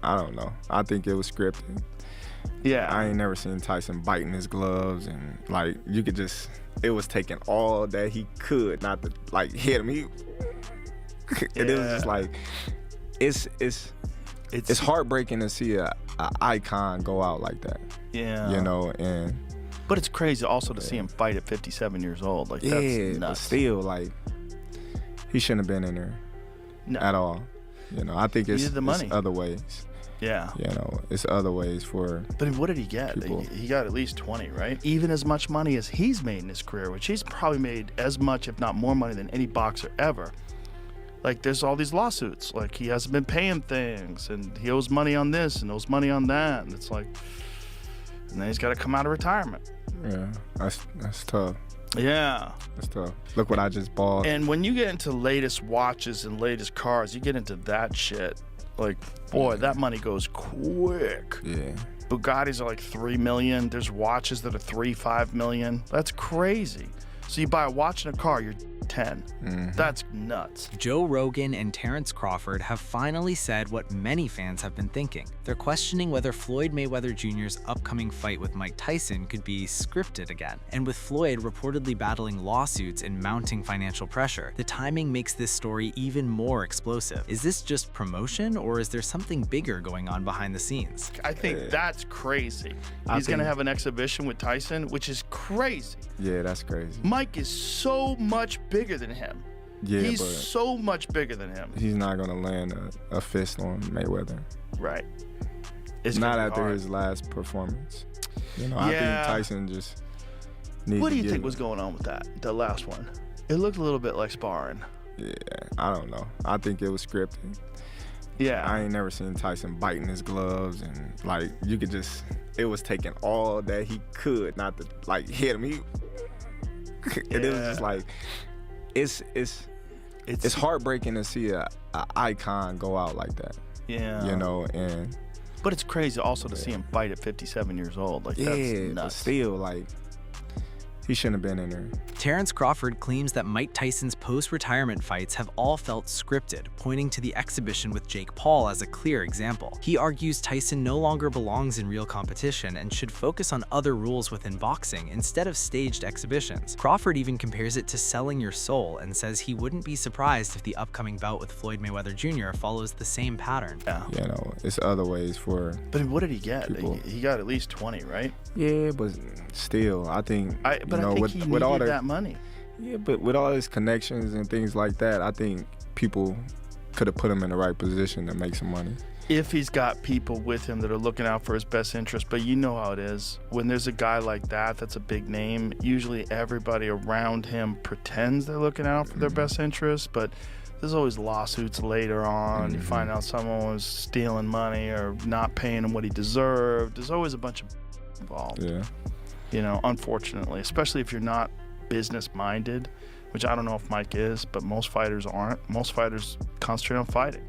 I don't know. I think it was scripted. Yeah. I ain't never seen Tyson biting his gloves, and like you could just, it was taking all that he could not to like hit him. And it was just like, it's heartbreaking to see a icon go out like that. Yeah. You know, and but it's crazy also to see him fight at 57 years old. Like, that's nuts. But still, like, he shouldn't have been in there at all. You know, I think it's other ways. Yeah. You know, it's other ways for. But what did he get? He got at least 20, right? Even as much money as he's made in his career, which he's probably made as much, if not more money than any boxer ever. Like, there's all these lawsuits. Like, he hasn't been paying things, and he owes money on this and owes money on that. And it's like, and then he's got to come out of retirement. Yeah, that's tough. Yeah. That's tough. Look what I just bought. And when you get into latest watches and latest cars, you get into that shit. Like, boy, that money goes quick. Yeah. Bugattis are like $3 million. There's watches that are $3-5 million. That's crazy. So you buy a watch and a car, you're 10. That's nuts. Joe Rogan and Terence Crawford have finally said what many fans have been thinking. They're questioning whether Floyd Mayweather Jr.'s upcoming fight with Mike Tyson could be scripted again. And with Floyd reportedly battling lawsuits and mounting financial pressure, the timing makes this story even more explosive. Is this just promotion, or is there something bigger going on behind the scenes? I think that's crazy. He's going to have an exhibition with Tyson, which is crazy. Yeah, that's crazy. Mike is so much bigger than him. Yeah, he's but so much bigger than him. He's not going to land a fist on Mayweather. Right. It's not after his last performance. You know, I think Tyson just needs What do you think was going on with that, the last one? It looked a little bit like sparring. Yeah, I don't know. I think it was scripted. Yeah. I ain't never seen Tyson biting his gloves, and like you could just, it was taking all that he could not to like hit him. And it was just like, it's heartbreaking to see a icon go out like that. Yeah. You know, and but it's crazy also to see him fight at 57 years old. Like, that's nuts. But still, like, he shouldn't have been in there. Terence Crawford claims that Mike Tyson's post-retirement fights have all felt scripted, pointing to the exhibition with Jake Paul as a clear example. He argues Tyson no longer belongs in real competition and should focus on other rules within boxing instead of staged exhibitions. Crawford even compares it to selling your soul and says he wouldn't be surprised if the upcoming bout with Floyd Mayweather Jr. follows the same pattern. Yeah. You know, it's other ways for. But what did he get? He got at least 20, right? Yeah, but still, I think. But I think he needed all that money. Yeah, but with all his connections and things like that, I think people could have put him in the right position to make some money. If he's got people with him that are looking out for his best interest, but you know how it is. When there's a guy like that, that's a big name, usually everybody around him pretends they're looking out for their best interest, but there's always lawsuits later on. You find out someone was stealing money or not paying him what he deserved. There's always a bunch of involved. Yeah. You know, unfortunately, especially if you're not business-minded, which I don't know if Mike is, but most fighters aren't. Most fighters concentrate on fighting.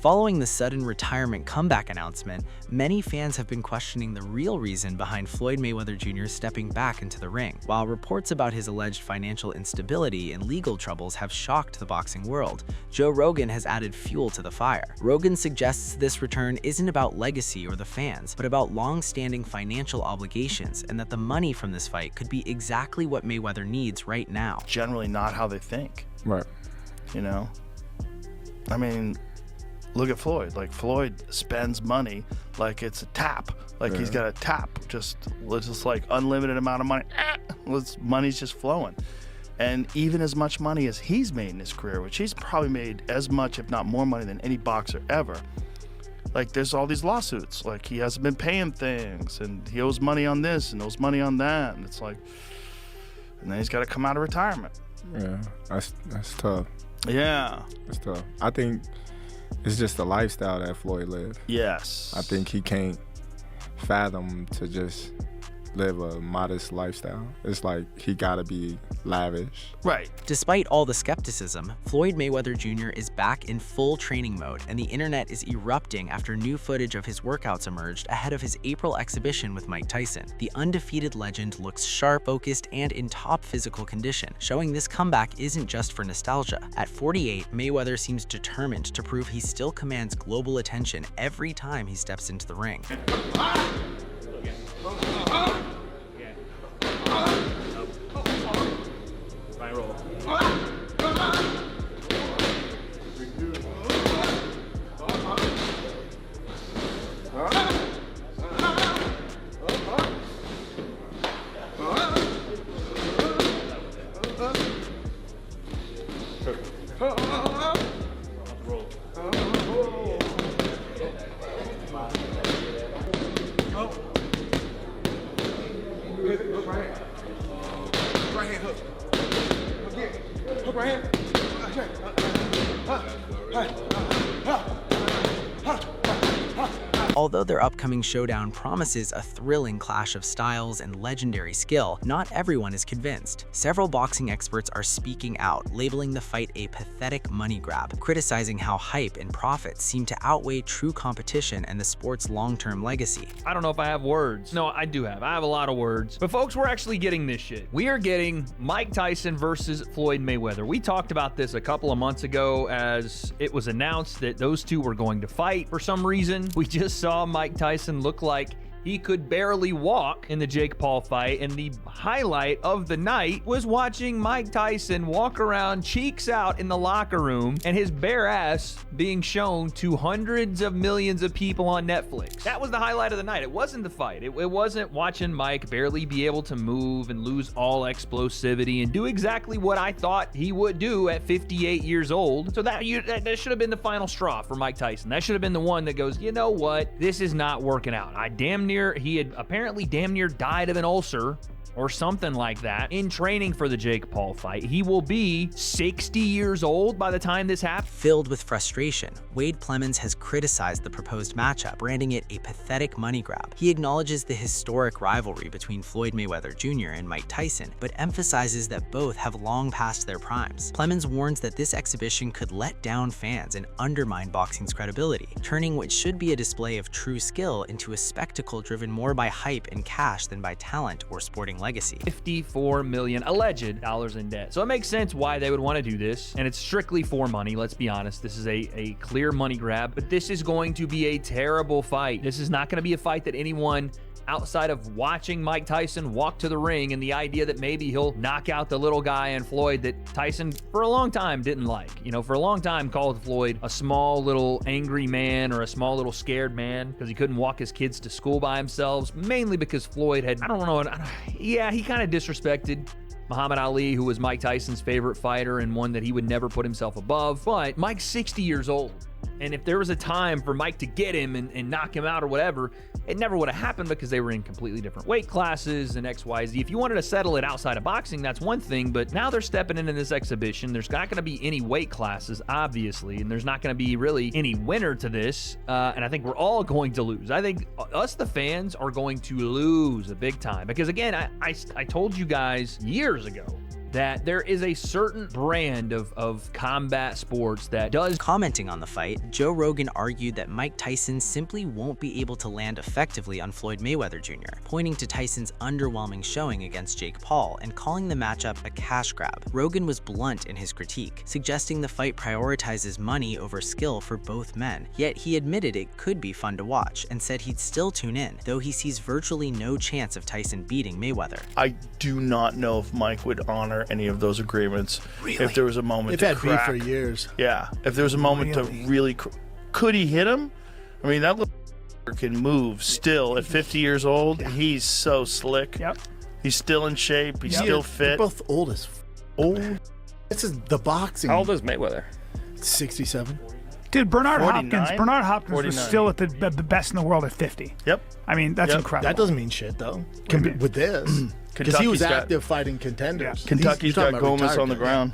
Following the sudden retirement comeback announcement, many fans have been questioning the real reason behind Floyd Mayweather Jr. stepping back into the ring. While reports about his alleged financial instability and legal troubles have shocked the boxing world, Joe Rogan has added fuel to the fire. Rogan suggests this return isn't about legacy or the fans, but about long-standing financial obligations, and that the money from this fight could be exactly what Mayweather needs right now. Generally not how they think. Right. You know? I mean, look at Floyd. Like, Floyd spends money like it's a tap. Like, he's got a tap. Just like unlimited amount of money. Money's just flowing. And even as much money as he's made in his career, which he's probably made as much, if not more money than any boxer ever. Like, there's all these lawsuits. Like, he hasn't been paying things, and he owes money on this and owes money on that. And it's like, and then he's got to come out of retirement. Yeah, that's tough. Yeah. That's tough. I think it's just the lifestyle that Floyd lived. Yes. I think he can't fathom to just live a modest lifestyle. It's like he gotta be lavish. Right. Despite all the skepticism, Floyd Mayweather Jr. is back in full training mode, and the internet is erupting after new footage of his workouts emerged ahead of his April exhibition with Mike Tyson. The undefeated legend looks sharp, focused, and in top physical condition, showing this comeback isn't just for nostalgia. At 48, Mayweather seems determined to prove he still commands global attention every time he steps into the ring. Although their upcoming showdown promises a thrilling clash of styles and legendary skill, not everyone is convinced. Several boxing experts are speaking out, labeling the fight a pathetic money grab, criticizing how hype and profits seem to outweigh true competition and the sport's long-term legacy. I don't know if I have words. No, I do have. I have a lot of words. But folks, we're actually getting this shit. We are getting Mike Tyson versus Floyd Mayweather. We talked about this a couple of months ago as it was announced that those two were going to fight. For some reason, we just saw Mike Tyson look like he could barely walk in the Jake Paul fight, and the highlight of the night was watching Mike Tyson walk around cheeks out in the locker room and his bare ass being shown to hundreds of millions of people on Netflix. That was the highlight of the night. It wasn't the fight. It wasn't watching Mike barely be able to move and lose all explosivity and do exactly what I thought he would do at 58 years old. So that should have been the final straw for Mike Tyson. That should have been the one that goes, you know what? This is not working out. He had apparently damn near died of an ulcer or something like that in training for the Jake Paul fight. He will be 60 years old by the time this happens. Filled with frustration, Wade Plemons has criticized the proposed matchup, branding it a pathetic money grab. He acknowledges the historic rivalry between Floyd Mayweather Jr. and Mike Tyson, but emphasizes that both have long passed their primes. Plemons warns that this exhibition could let down fans and undermine boxing's credibility, turning what should be a display of true skill into a spectacle driven more by hype and cash than by talent or sporting legacy. $54 million alleged dollars in debt. So it makes sense why they would want to do this, and it's strictly for money. Let's be honest. This is a clear money grab, but this is going to be a terrible fight. This is not going to be a fight that anyone outside of watching Mike Tyson walk to the ring and the idea that maybe he'll knock out the little guy in Floyd that Tyson for a long time didn't like. You know, for a long time called Floyd a small little angry man or a small little scared man because he couldn't walk his kids to school by himself, mainly because Floyd had, he kind of disrespected Muhammad Ali, who was Mike Tyson's favorite fighter and one that he would never put himself above. But Mike's 60 years old. And if there was a time for Mike to get him and knock him out or whatever, it never would have happened because they were in completely different weight classes and X, Y, Z. If you wanted to settle it outside of boxing, that's one thing, but now they're stepping into this exhibition. There's not going to be any weight classes, obviously, and there's not going to be really any winner to this, and I think we're all going to lose. I think us, the fans, are going to lose a big time because, again, I told you guys years ago that there is a certain brand of combat sports that does. Commenting on the fight, Joe Rogan argued that Mike Tyson simply won't be able to land effectively on Floyd Mayweather Jr., pointing to Tyson's underwhelming showing against Jake Paul and calling the matchup a cash grab. Rogan was blunt in his critique, suggesting the fight prioritizes money over skill for both men, yet he admitted it could be fun to watch and said he'd still tune in, though he sees virtually no chance of Tyson beating Mayweather. I do not know if Mike would honor any of those agreements. Really? If there was a moment They've to had crack. beef for years. Yeah, if there was a moment to really, could he hit him? I mean, that little can move still at 50 years old. Yeah. He's so slick. Yep. He's still in shape. He's Yeah, still they're fit. both old as old. This is the boxing. How old is Mayweather? 67. Dude, Bernard 49? Hopkins was 49. still at the best in the world at 50. Yep. I mean, that's Yep. incredible. That doesn't mean shit though. do you mean? With this, because he was Kentucky's got- active fighting contenders. Yeah. Kentucky's You're talking got about Gomez retired on the guys. ground.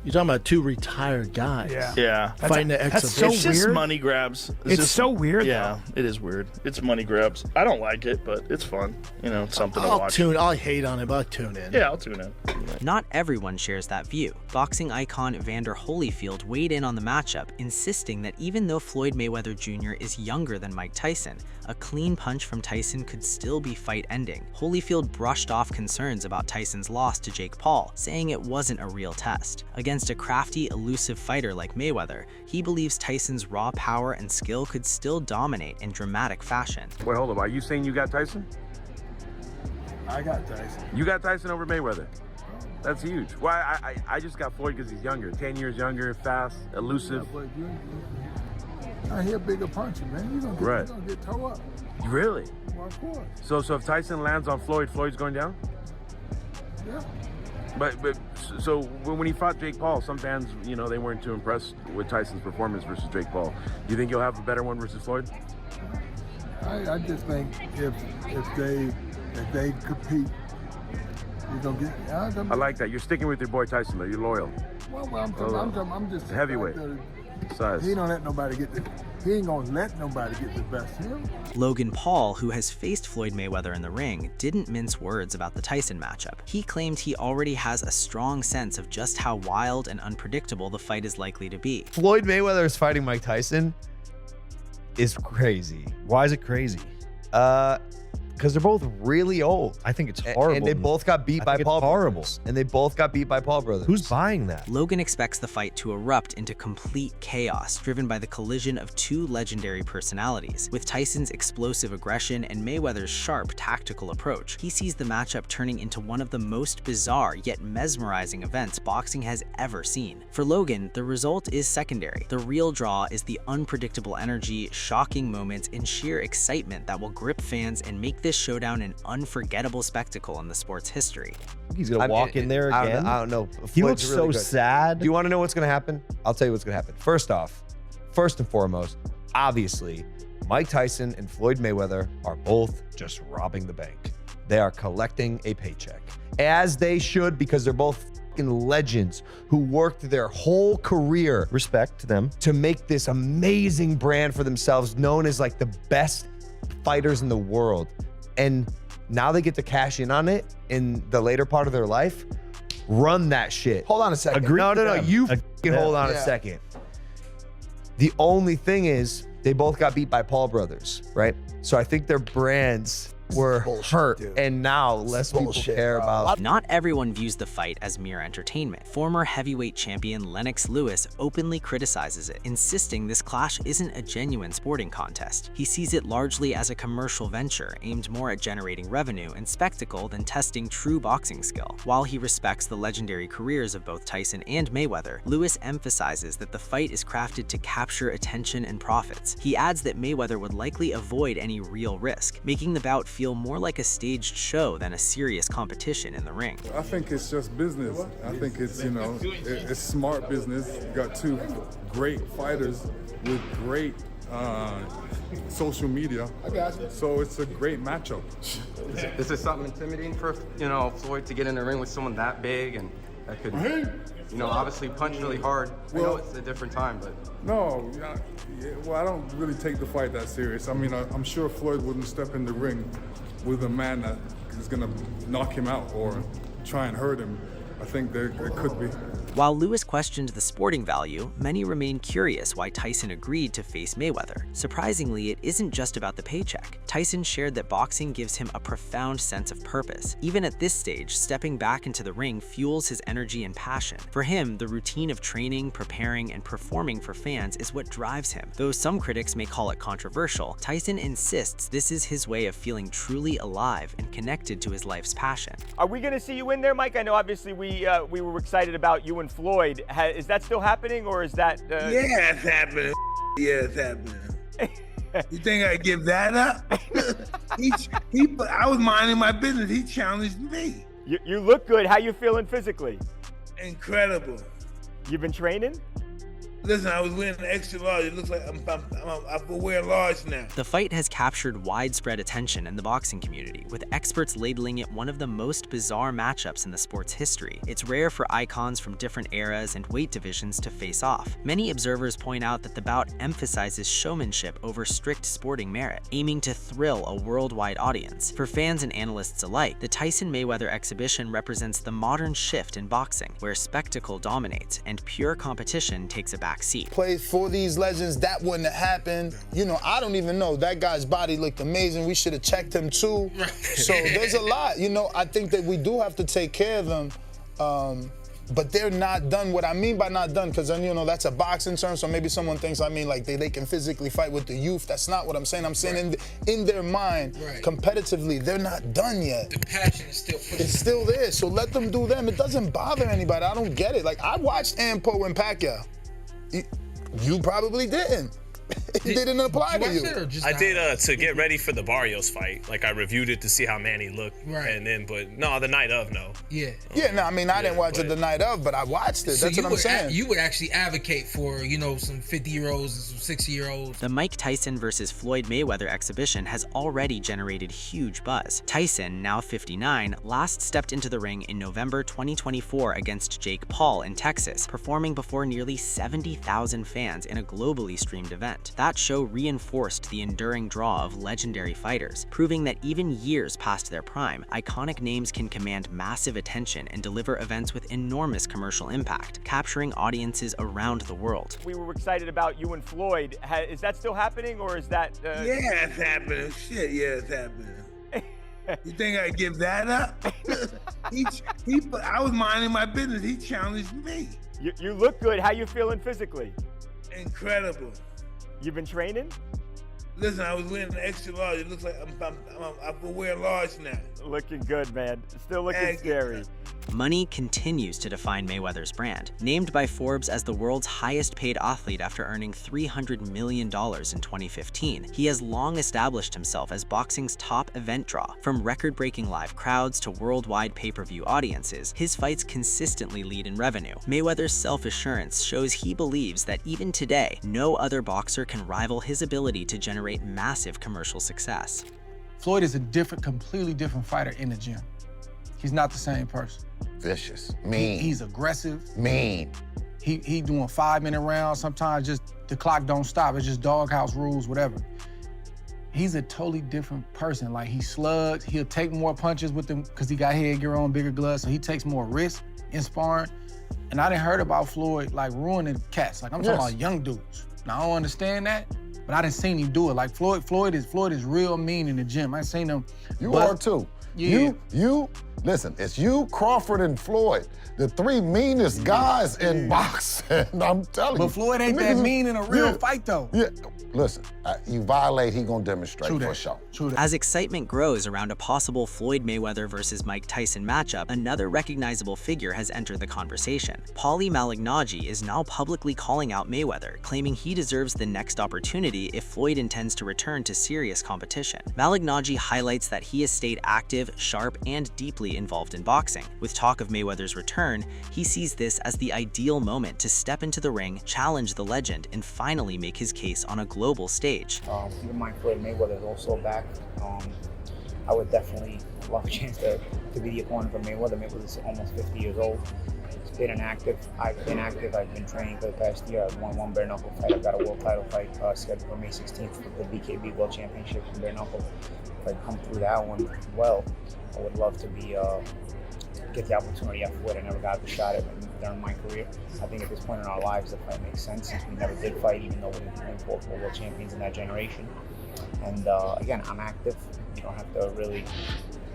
You're talking about two retired guys. Yeah. Fighting the that's exhibition. so It's just weird. money grabs. It's just, so weird. Yeah, it is weird. It's money grabs. I don't like it, but it's fun. You know, it's something to watch. I'll hate on it, but I'll tune in. Yeah, I'll tune in. Not everyone shares that view. Boxing icon Vander Holyfield weighed in on the matchup, insisting that even though Floyd Mayweather Jr. is younger than Mike Tyson, a clean punch from Tyson could still be fight-ending. Holyfield brushed off concerns about Tyson's loss to Jake Paul, saying it wasn't a real test. Against a crafty, elusive fighter like Mayweather, he believes Tyson's raw power and skill could still dominate in dramatic fashion. Wait, hold up. Are you saying you got Tyson? I got Tyson. You got Tyson over Mayweather? That's huge. Well, I just got Floyd because he's younger. 10 years younger, fast, elusive. But I hear bigger puncher, man. You're going to get toe up. Really? Well, of course. So if Tyson lands on Floyd, Floyd's going down? Yeah. But so when he fought Jake Paul, some fans, you know, they weren't too impressed with Tyson's performance versus Jake Paul. Do you think he'll have a better one versus Floyd? I just think if they compete, you're going to get... I like that. You're sticking with your boy Tyson, though. You're loyal. Well, I'm just... Heavyweight size. He don't let nobody get the... He ain't gonna let nobody get the best of him. Logan Paul, who has faced Floyd Mayweather in the ring, didn't mince words about the Tyson matchup. He claimed he already has a strong sense of just how wild and unpredictable the fight is likely to be. Floyd Mayweather is fighting Mike Tyson is crazy. Why is it crazy? Because they're both really old. I think it's horrible. And they both got beat by Paul horrible. brothers. And they both got beat by Paul brothers. Who's buying that? Logan expects the fight to erupt into complete chaos, driven by the collision of two legendary personalities. With Tyson's explosive aggression and Mayweather's sharp tactical approach, he sees the matchup turning into one of the most bizarre yet mesmerizing events boxing has ever seen. For Logan, the result is secondary. The real draw is the unpredictable energy, shocking moments, and sheer excitement that will grip fans and make this showdown an unforgettable spectacle in the sport's history. He's gonna walk in there again. I don't know. He Floyd's looks really so good. sad. Do you want to know what's going to happen? I'll tell you what's going to happen. First and foremost, obviously, Mike Tyson and Floyd Mayweather are both just robbing the bank. They are collecting a paycheck, as they should, because they're both fucking legends who worked their whole career, Respect to them. to make this amazing brand for themselves, known as like the best fighters in the world. And now they get to cash in on it in the later part of their life. Run that shit. Hold on a second. Agree. No. You Agree. fucking hold on a second. The only thing is, they both got beat by Paul brothers, right? So I think their brands were hurt, dude. and now less people bullshit, care bro. about. Not everyone views the fight as mere entertainment. Former heavyweight champion Lennox Lewis openly criticizes it, insisting this clash isn't a genuine sporting contest. He sees it largely as a commercial venture aimed more at generating revenue and spectacle than testing true boxing skill. While he respects the legendary careers of both Tyson and Mayweather, Lewis emphasizes that the fight is crafted to capture attention and profits. He adds that Mayweather would likely avoid any real risk, making the bout feel more like a staged show than a serious competition in the ring. I think it's just business. I think it's, it's smart business. You got two great fighters with great social media. I got you. So it's a great matchup. This is something intimidating for, Floyd to get in the ring with someone that big and that could, obviously punch really hard. I know it's a different time, but... No, I don't really take the fight that serious. I mean, I'm sure Floyd wouldn't step in the ring with a man that is going to knock him out or try and hurt him. I think there could be. While Lewis questioned the sporting value, many remain curious why Tyson agreed to face Mayweather. Surprisingly, it isn't just about the paycheck. Tyson shared that boxing gives him a profound sense of purpose. Even at this stage, stepping back into the ring fuels his energy and passion. For him, the routine of training, preparing, and performing for fans is what drives him. Though some critics may call it controversial, Tyson insists this is his way of feeling truly alive and connected to his life's passion. Are we going to see you in there, Mike? I know obviously we were excited about you and Floyd. Is that still happening, or is that? Yeah, it's happening. Yeah, it's happening. You think I give that up? I was minding my business. He challenged me. You look good. How you feeling physically? Incredible. You've been training? Listen, I was wearing an extra large. It looks like I'm wearing large now. The fight has captured widespread attention in the boxing community, with experts labeling it one of the most bizarre matchups in the sport's history. It's rare for icons from different eras and weight divisions to face off. Many observers point out that the bout emphasizes showmanship over strict sporting merit, aiming to thrill a worldwide audience. For fans and analysts alike, the Tyson-Mayweather exhibition represents the modern shift in boxing, where spectacle dominates and pure competition takes a backseat. Played for these legends, that wouldn't have happened. You know, I don't even know. That guy's body looked amazing. We should have checked him too. So there's a lot. You know, I think that we do have to take care of them. But they're not done. What I mean by not done, because then, you know, that's a boxing term, so maybe someone thinks I mean like they can physically fight with the youth. That's not what I'm saying. I'm saying in their mind, competitively, they're not done yet. The passion is still It's still there, so let them do them. It doesn't bother anybody. I don't get it. Like, I watched Ampo and Pacquiao. You probably didn't. It didn't apply to you. I did to get ready for the Barrios fight. Like, I reviewed it to see how Manny looked, and then, but no, the night of, no. Yeah, no, I mean, I didn't watch it the night of, but I watched it. So That's what I'm saying. You would actually advocate for, you know, some 50-year-olds and some 60-year-olds. The Mike Tyson versus Floyd Mayweather exhibition has already generated huge buzz. Tyson, now 59, last stepped into the ring in November 2024 against Jake Paul in Texas, performing before nearly 70,000 fans in a globally streamed event. That show reinforced the enduring draw of legendary fighters, proving that even years past their prime, iconic names can command massive attention and deliver events with enormous commercial impact, capturing audiences around the world. We were excited about you and Floyd. Is that still happening, or is that... Yeah, it's happening. Shit, yeah, it's happening. You think I'd give that up? I was minding my business. He challenged me. You look good. How you feeling physically? Incredible. You've been training? Listen, I was wearing an extra large. It looks like I'm wearing large now. Looking good, man. Still looking scary. Money continues to define Mayweather's brand. Named by Forbes as the world's highest paid athlete after earning $300 million in 2015, he has long established himself as boxing's top event draw. From record-breaking live crowds to worldwide pay-per-view audiences, his fights consistently lead in revenue. Mayweather's self-assurance shows he believes that even today, no other boxer can rival his ability to generate massive commercial success. Floyd is a completely different fighter in the gym. He's not the same person. Vicious, mean. He's aggressive. Mean. He doing 5-minute rounds. Sometimes just the clock don't stop. It's just doghouse rules, whatever. He's a totally different person. Like, he slugs. He'll take more punches with them because he got headgear on, bigger gloves, so he takes more risk in sparring. And I didn't heard about Floyd, like, ruining cats. Like, I'm talking about young dudes. Now, I don't understand that, but I didn't see him do it. Like, Floyd is real mean in the gym. I seen him. You are too. Yeah. Listen, it's you, Crawford, and Floyd, the three meanest guys in boxing. I'm telling you. But Floyd ain't that mean in a real fight, though. Yeah. Listen, you violate, he gonna demonstrate for sure. As excitement grows around a possible Floyd Mayweather versus Mike Tyson matchup, another recognizable figure has entered the conversation. Paulie Malignaggi is now publicly calling out Mayweather, claiming he deserves the next opportunity if Floyd intends to return to serious competition. Malignaggi highlights that he has stayed active, sharp, and deeply involved in boxing. With talk of Mayweather's return, he sees this as the ideal moment to step into the ring, challenge the legend, and finally make his case on a global stage. Even my Floyd Mayweather is also back. I would definitely love a chance to be the opponent for Mayweather. Mayweather's almost 50 years old. He's been inactive. I've been active. I've been training for the past year. I've won one bare knuckle fight. I've got a world title fight scheduled for May 16th for the BKB World Championship in bare knuckle. If I come through that one well, I would love to be get the opportunity at Floyd. I never got the shot at it during my career. I think at this point in our lives, the fight makes sense since we never did fight, even though we were both world champions in that generation. And again, I'm active. You don't have to really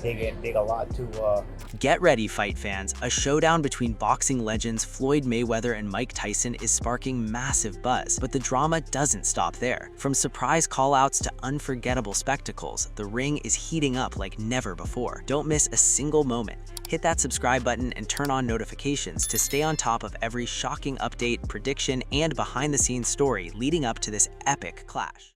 dig a lot to... Get ready, fight fans. A showdown between boxing legends Floyd Mayweather and Mike Tyson is sparking massive buzz, but the drama doesn't stop there. From surprise call-outs to unforgettable spectacles, the ring is heating up like never before. Don't miss a single moment. Hit that subscribe button and turn on notifications to stay on top of every shocking update, prediction, and behind-the-scenes story leading up to this epic clash.